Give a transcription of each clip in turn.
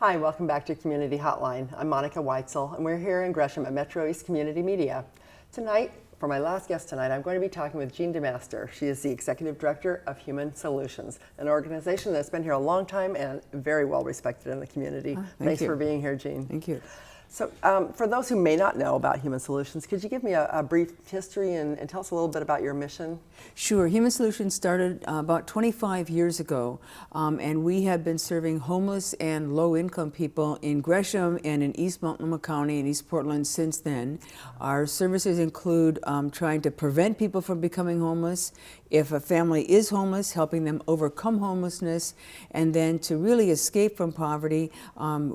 Hi, welcome back to Community Hotline. I'm Monica Weitzel, and we're here in Gresham at MetroEast Community Media. Tonight, for my last guest tonight, I'm going to be talking with Jean DeMaster. She is the Executive Director of Human Solutions, an organization that's been here a long time and very well respected in the community. Thanks for being here, Jean. Thank you. So for those who may not know about Human Solutions, could you give me a brief history and tell us a little bit about your mission? Sure. Human Solutions started about 25 years ago, and we have been serving homeless and low-income people in Gresham and in East Multnomah County and East Portland since then. Our services include trying to prevent people from becoming homeless, if a family is homeless, helping them overcome homelessness, and then to really escape from poverty,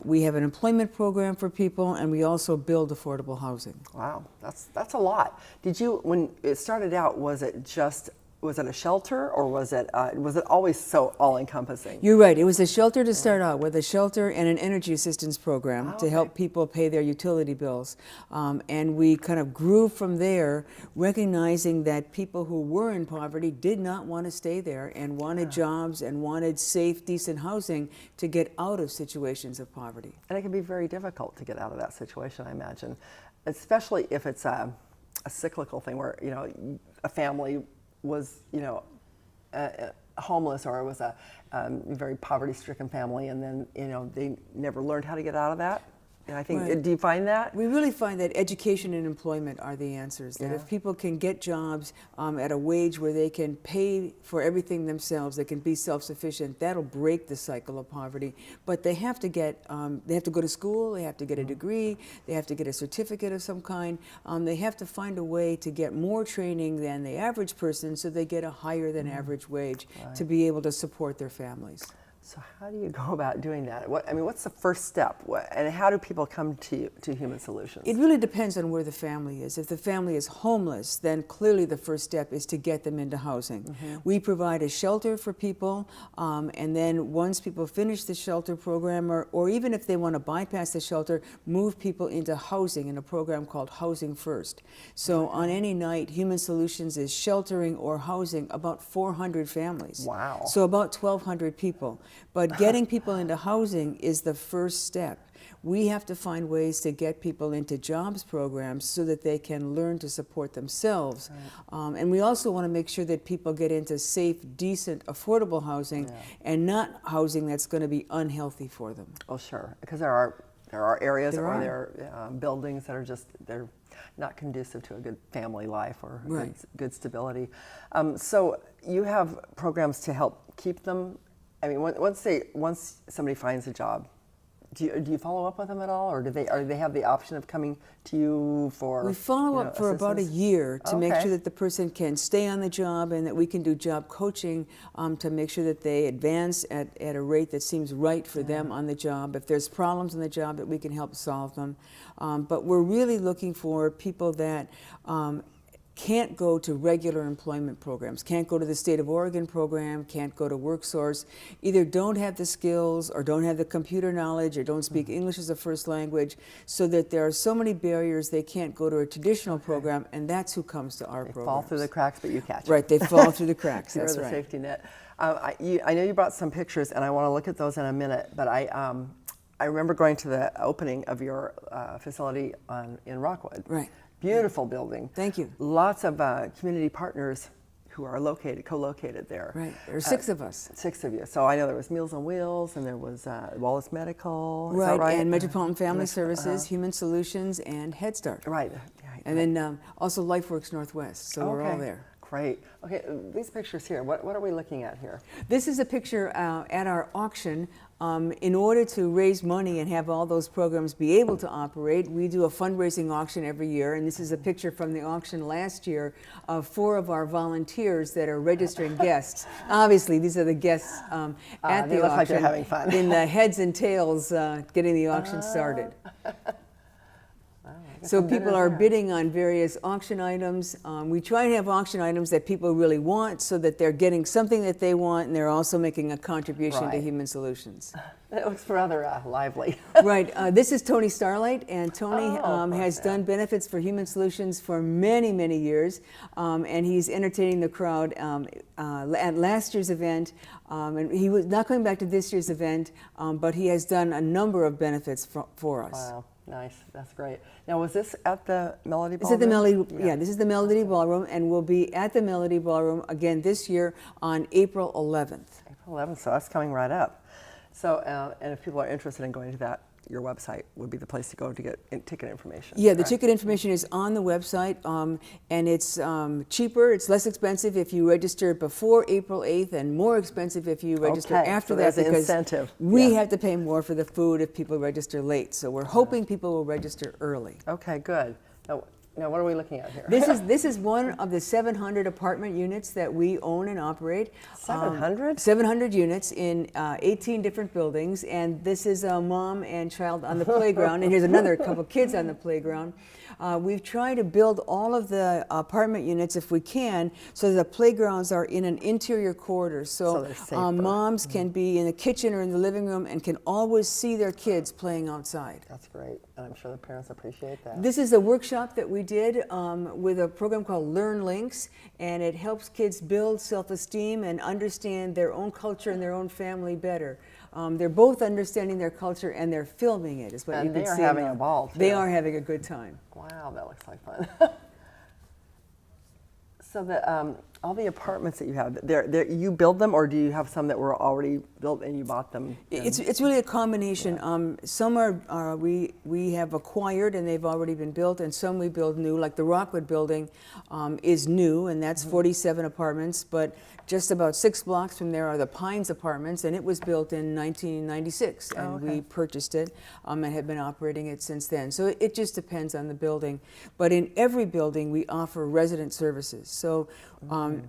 we have an employment program for people, and we also build affordable housing. Wow, that's a lot. Did you, when it started out, was it a shelter, or was it always so all-encompassing? You're right. It was a shelter to start out with, a shelter and an energy assistance program to help people pay their utility bills. And we kind of grew from there, recognizing that people who were in poverty did not want to stay there and wanted jobs and wanted safe, decent housing to get out of situations of poverty. And it can be very difficult to get out of that situation, I imagine, especially if it's a cyclical thing where, you know, a family was, you know, homeless, or it was a very poverty-stricken family, and then, you know, they never learned how to get out of that. And I think, do you find that? We really find that education and employment are the answers. That if people can get jobs at a wage where they can pay for everything themselves, they can be self-sufficient, that'll break the cycle of poverty. But they have to get, they have to go to school, they have to get a degree, they have to get a certificate of some kind. They have to find a way to get more training than the average person, so they get a higher than average wage to be able to support their families. So how do you go about doing that? What's the first step? And how do people come to Human Solutions? It really depends on where the family is. If the family is homeless, then clearly the first step is to get them into housing. We provide a shelter for people, and then once people finish the shelter program, or even if they want to bypass the shelter, move people into housing in a program called Housing First. So on any night, Human Solutions is sheltering or housing about 400 families. Wow. So about 1,200 people. But getting people into housing is the first step. We have to find ways to get people into jobs programs so that they can learn to support themselves. And we also want to make sure that people get into safe, decent, affordable housing, and not housing that's going to be unhealthy for them. Oh, sure, because there are areas or there are buildings that are just, they're not conducive to a good family life or good stability. So you have programs to help keep them. I mean, once somebody finds a job, do you follow up with them at all, or do they have the option of coming to you for? We follow up for about a year to make sure that the person can stay on the job, and that we can do job coaching to make sure that they advance at a rate that seems right for them on the job. If there's problems on the job, that we can help solve them. But we're really looking for people that can't go to regular employment programs, can't go to the State of Oregon program, can't go to WorkSource, either don't have the skills or don't have the computer knowledge or don't speak English as a first language, so that there are so many barriers they can't go to a traditional program, and that's who comes to our program. They fall through the cracks, but you catch them. Right, they fall through the cracks, that's You're right. the safety net. I know you brought some pictures, and I want to look at those in a minute, but I remember going to the opening of your facility in Rockwood. Right. Beautiful building. Thank you. Lots of community partners who are co-located there. Right. There are 6 of us. 6 of you. So I know there was Meals on Wheels, and there was Wallace Medical. Right. Is that right? And Metropolitan Family Services, Human Solutions, and Head Start. Right. And then also LifeWorks Northwest. So we're all there. Great. Okay, these pictures here, what are we looking at here? This is a picture at our auction. In order to raise money and have all those programs be able to operate, we do a fundraising auction every year, and this is a picture from the auction last year of 4 of our volunteers that are registering guests. Obviously, these are the guests at the they look auction, like they're having fun. in the heads and tails getting the auction started. So people are bidding on various auction items. We try and have auction items that people really want so that they're getting something that they want and they're also making a contribution to Human Solutions. It looks rather lively. Right. This is Tony Starlight, and Tony has done benefits for Human Solutions for many, many years, and he's entertaining the crowd at last year's event, and he was not coming back to this year's event, but he has done a number of benefits for us. Wow. Nice, that's great. Now, was this at the Melody Ballroom? It's at the Melody, yeah, this is the Melody Ballroom, and we'll be at the Melody Ballroom again this year on April 11th. April 11th, so that's coming right up. So, and if people are interested in going to that, your website would be the place to go to get ticket information. Yeah, the ticket information is on the website, and it's cheaper, it's less expensive if you register before April 8th, and more expensive if you register after that, because incentive. We have to pay more for the food if people register late, so we're hoping people will register early. Okay, good. Now, what are we looking at here? This is one of the 700 apartment units that we own and operate. 700? 700 units in 18 different buildings, and this is a mom and child on the playground, and here's another couple kids on the playground. We've tried to build all of the apartment units, if we can, so the playgrounds are in an interior corridor, so moms can be in the kitchen or in the living room and can always see their kids playing outside. That's great, and I'm sure the parents appreciate that. This is a workshop that we did with a program called Learn Links, and it helps kids build self-esteem and understand their own culture and their own family better. They're both understanding their culture, and they're filming it, is what you can see. And they are having a ball, too. They are having a good time. Wow, that looks like fun. So all the apartments that you have, you build them, or do you have some that were already built and you bought them? It's really a combination. Yeah. Some are we have acquired and they've already been built, and some we build new. Like the Rockwood building is new, and that's 47 apartments. But just about 6 blocks from there are the Pines Apartments, and it was built in 1996, and we purchased it and have been operating it since then. So it just depends on the building. But in every building, we offer resident services. So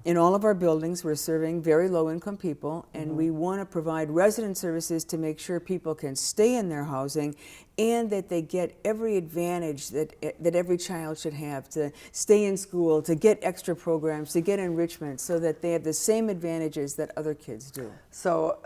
in all of our buildings, we're serving very low-income people, and we want to provide resident services to make sure people can stay in their housing and that they get every advantage that every child should have, to stay in school, to get extra programs, to get enrichment, so that they have the same advantages that other kids do. So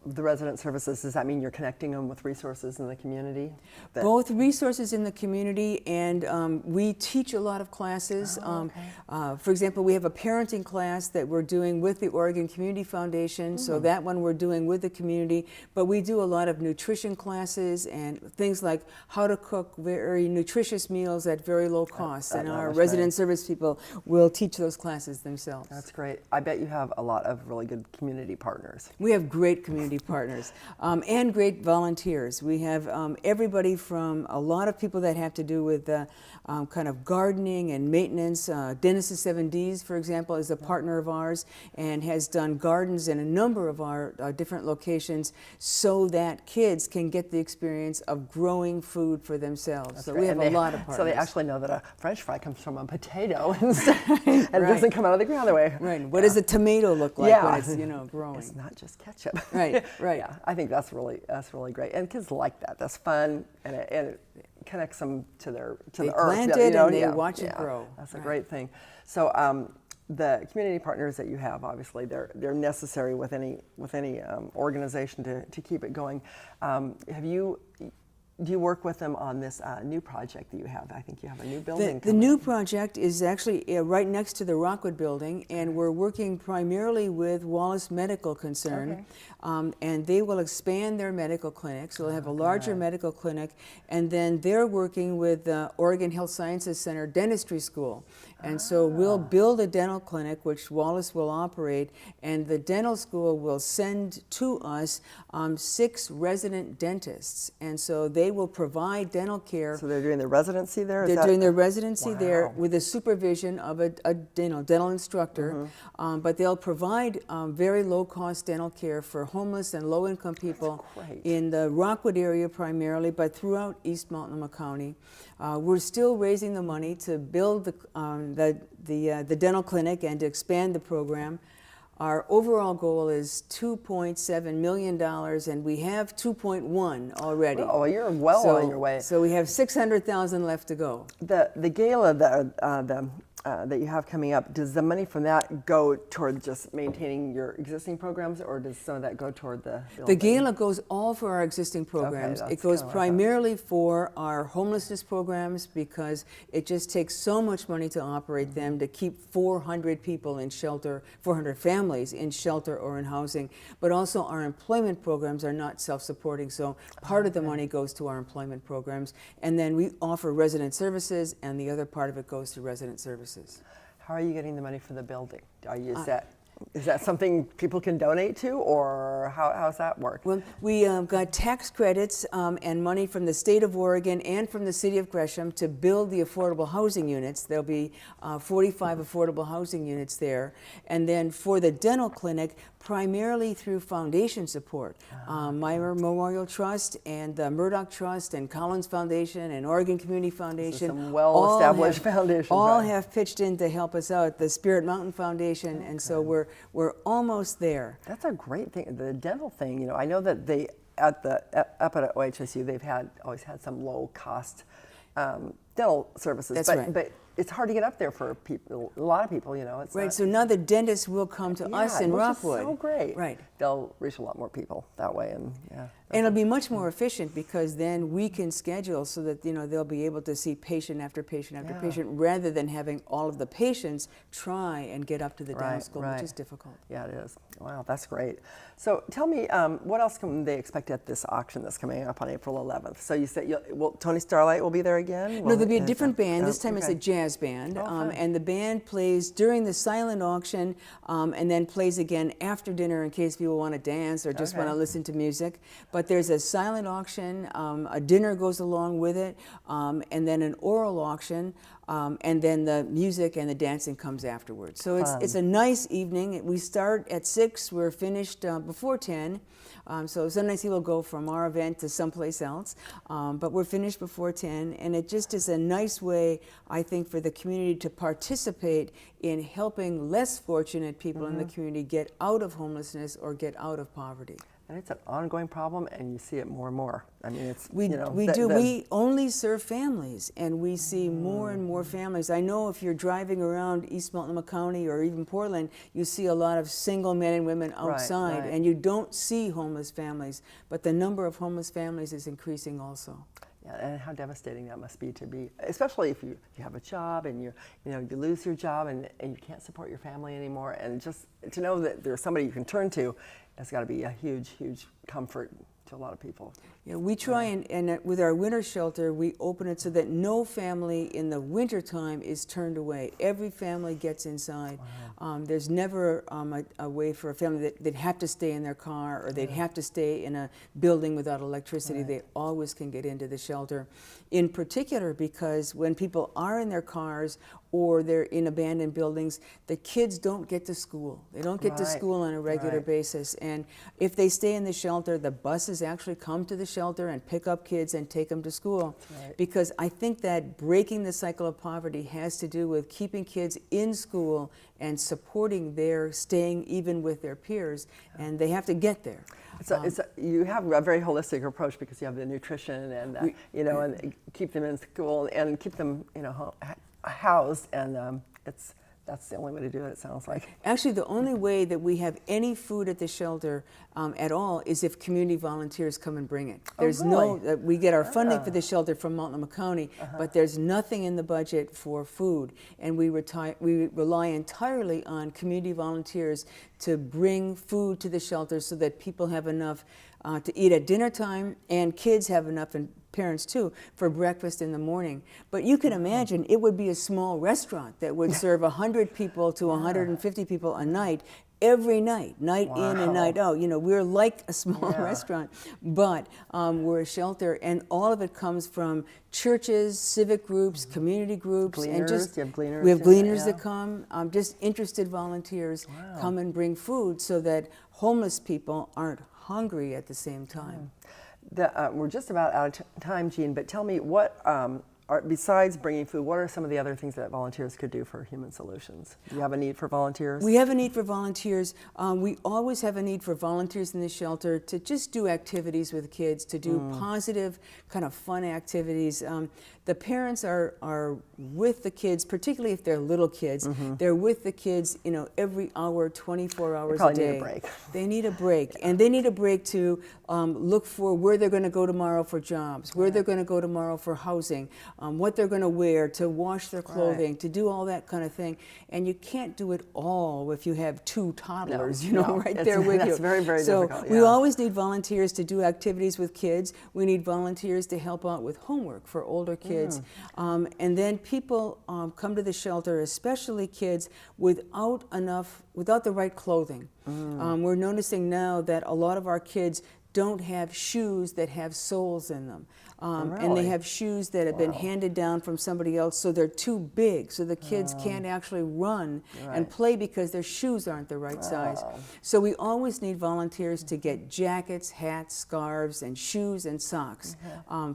the resident services, does that mean you're connecting them with resources in the community? Both resources in the community, and we teach a lot of classes. For example, we have a parenting class that we're doing with the Oregon Community Foundation, so that one we're doing with the community, but we do a lot of nutrition classes and things like how to cook very nutritious meals at very low cost, and our resident service people will teach those classes themselves. That's great. I bet you have a lot of really good community partners. We have great community partners and great volunteers. We have everybody from a lot of people that have to do with kind of gardening and maintenance. Dennis of 7Ds, for example, is a partner of ours and has done gardens in a number of our different locations so that kids can get the experience of growing food for themselves. That's so we have a lot of partners. So they actually know that a French fry comes from a potato and it doesn't come out of the ground that way. Right. What does a tomato look like when it's growing? It's not just ketchup. Right. Right. Yeah, I think that's really great, and kids like that. That's fun, and it connects them to the earth. They plant it and they watch it grow. That's a great thing. So the community partners that you have, obviously, they're necessary with any organization to keep it going. Do you work with them on this new project that you have? I think you have a new building. The new project is actually right next to the Rockwood building, and we're working primarily with Wallace Medical Concern, and they will expand their medical clinic, so they'll have a larger medical clinic, and then they're working with the Oregon Health Sciences Center Dentistry School, and so we'll build a dental clinic, which Wallace will operate, and the dental school will send to us 6 resident dentists, and so they will provide dental care. So they're doing their residency there? They're doing their residency there with the supervision of a dental instructor, but they'll provide very low-cost dental care for homeless and low-income people in the Rockwood area primarily, but throughout East Multnomah County. We're still raising the money to build the dental clinic and to expand the program. Our overall goal is $2.7 million, and we have 2.1 already. Oh, well, you're well on your way. So we have 600,000 left to go. The gala that you have coming up, does the money from that go toward just maintaining your existing programs, or does some of that go toward the building? The gala goes all for our existing programs. Okay, it goes primarily for our homelessness programs because it just takes so much money to operate them, to keep 400 people in shelter, 400 families in shelter or in housing. But also our employment programs are not self-supporting, so part of the money goes to our employment programs. And then we offer resident services, and the other part of it goes to resident services. How are you getting the money for the building? Is that something people can donate to, or how's that work? Well, we got tax credits and money from the state of Oregon and from the city of Gresham to build the affordable housing units. There'll be 45 affordable housing units there. And then for the dental clinic, primarily through foundation support. Myra Memorial Trust and the Murdoch Trust and Collins Foundation and Oregon Community Foundation. Some well-established foundations. All have pitched in to help us out. The Spirit Mountain Foundation, and so we're almost there. That's a great thing. The dental thing, you know, I know that they up at OHSU they've always had some low cost dental services. That's right. But it's hard to get up there for people. A lot of people, you know. It's right. Not, so now the dentists will come to us in Rockwood. So great. Right. They'll reach a lot more people that way, and yeah. And it'll be much more efficient because then we can schedule so that they'll be able to see patient after patient after patient, rather than having all of the patients try and get up to the dental school, which is difficult. Yeah, it is. Wow, that's great. So tell me, what else can they expect at this auction that's coming up on April 11th? So you said Tony Starlight will be there again? No, there'll be a different band. This time it's a jazz band, and the band plays during the silent auction, and then plays again after dinner in case people want to dance or just want to listen to music. But there's a silent auction, a dinner goes along with it, and then an oral auction, and then the music and the dancing comes afterwards. So it's a nice evening. We start at 6, we're finished before 10. So sometimes people go from our event to someplace else, but we're finished before 10, and it just is a nice way, I think, for the community to participate in helping less fortunate people in the community get out of homelessness or get out of poverty. And it's an ongoing problem, and you see it more and more. I mean, it's we do. We only serve families, and we see more and more families. I know if you're driving around East Multnomah County or even Portland, you see a lot of single men and women outside, and you don't see homeless families. But the number of homeless families is increasing also. Yeah, and how devastating that must be to be, especially if you have a job and you lose your job and you can't support your family anymore, and just to know that there's somebody you can turn to, it's got to be a huge, huge comfort to a lot of people. Yeah, we try and with our winter shelter, we open it so that no family in the winter time is turned away. Every family gets inside. Wow. There's never a way for a family that they'd have to stay in their car or they'd have to stay in a building without electricity. They always can get into the shelter. In particular, because when people are in their cars or they're in abandoned buildings, the kids don't get to school. They don't get to school on a regular basis. And if they stay in the shelter, the buses actually come to the shelter and pick up kids and take them to school. Because I think that breaking the cycle of poverty has to do with keeping kids in school and supporting their staying even with their peers, and they have to get there. You have a very holistic approach because you have the nutrition and and keep them in school and keep them housed, and that's the only way to do it, it sounds like. Actually, the only way that we have any food at the shelter at all is if community volunteers come and bring it. There's we get our funding for the shelter from Multnomah County, but there's nothing in the budget for food, and we rely entirely on community volunteers to bring food to the shelter so that people have enough to eat at dinner time, and kids have enough, and parents too, for breakfast in the morning. But you can imagine it would be a small restaurant that would serve 100 people to 150 people a night, every night, night in and night out. We're like a small restaurant, but we're a shelter, and all of it comes from churches, civic groups, community groups, gleaners. And just you have gleaners. We have gleaners that come. Just interested volunteers come and bring food so that homeless people aren't hungry at the same time. We're just about out of time, Jean, but tell me what besides bringing food, what are some of the other things that volunteers could do for Human Solutions? Do you have a need for volunteers? We have a need for volunteers. We always have a need for volunteers in the shelter to just do activities with kids, to do positive, kind of fun activities. The parents are with the kids, particularly if they're little kids. They're with the kids, every hour, 24 hours a day. Need a break. They need a break, and they need a break to look for where they're going to go tomorrow for jobs, where they're going to go tomorrow for housing, what they're going to wear, to wash their clothing, to do all that kind of thing. And you can't do it all if you have 2 toddlers, right there with you. That's very, very difficult. So we always need volunteers to do activities with kids. We need volunteers to help out with homework for older kids. And then people come to the shelter, especially kids, without the right clothing. We're noticing now that a lot of our kids don't have shoes that have soles in them. And they have shoes that have been handed down from somebody else, so they're too big, so the kids can't actually run and play because their shoes aren't the right size. So we always need volunteers to get jackets, hats, scarves, and shoes and socks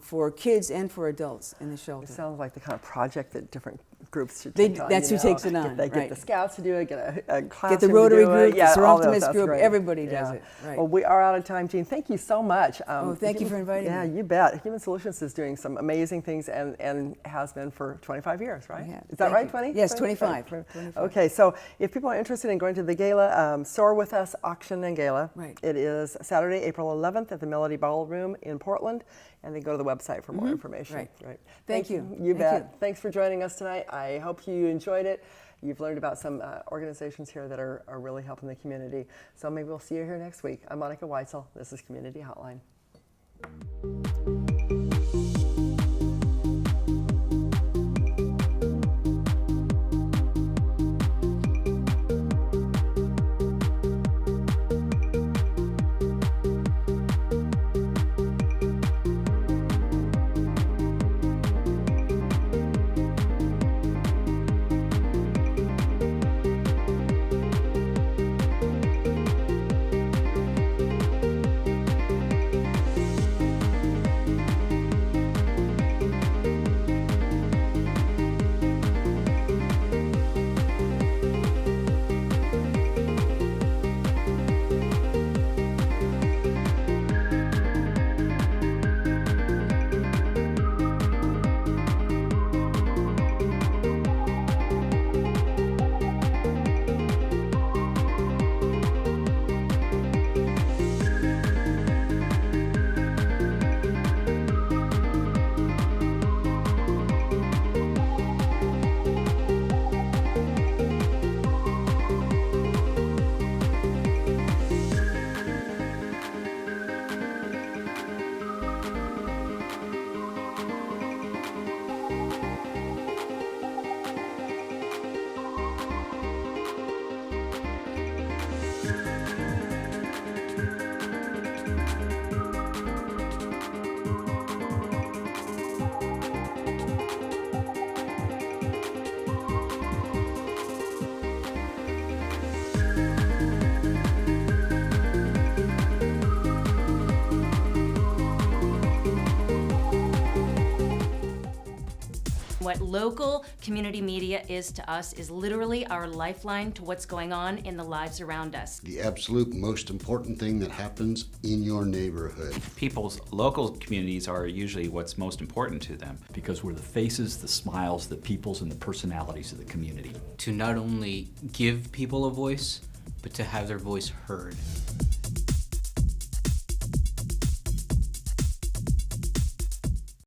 for kids and for adults in the shelter. It sounds like the kind of project that different groups should take on. That's who takes it on. Get the Scouts to do it, get a class get the Rotary group, the Sir all Optimist those, group, great. everybody does it. Right. Well, we are out of time, Jean. Thank you so much. Thank you for inviting me. Yeah, you bet. Human Solutions is doing some amazing things and has been for 25 years, right? Is that right, 20? Yes, 25. 25. Okay, so if people are interested in going to the gala, Soar With Us Auction and Gala, it is Saturday, April 11th at the Melody Ballroom in Portland, and they go to the website for more information. Right. Thank you. You bet. Thanks for joining us tonight. I hope you enjoyed it. You've learned about some organizations here that are really helping the community. So maybe we'll see you here next week. I'm Monica Weitzel. This is Community Hotline. What local community media is to us is literally our lifeline to what's going on in the lives around us. The absolute most important thing that happens in your neighborhood. People's local communities are usually what's most important to them. Because we're the faces, the smiles, the peoples, and the personalities of the community. To not only give people a voice, but to have their voice heard.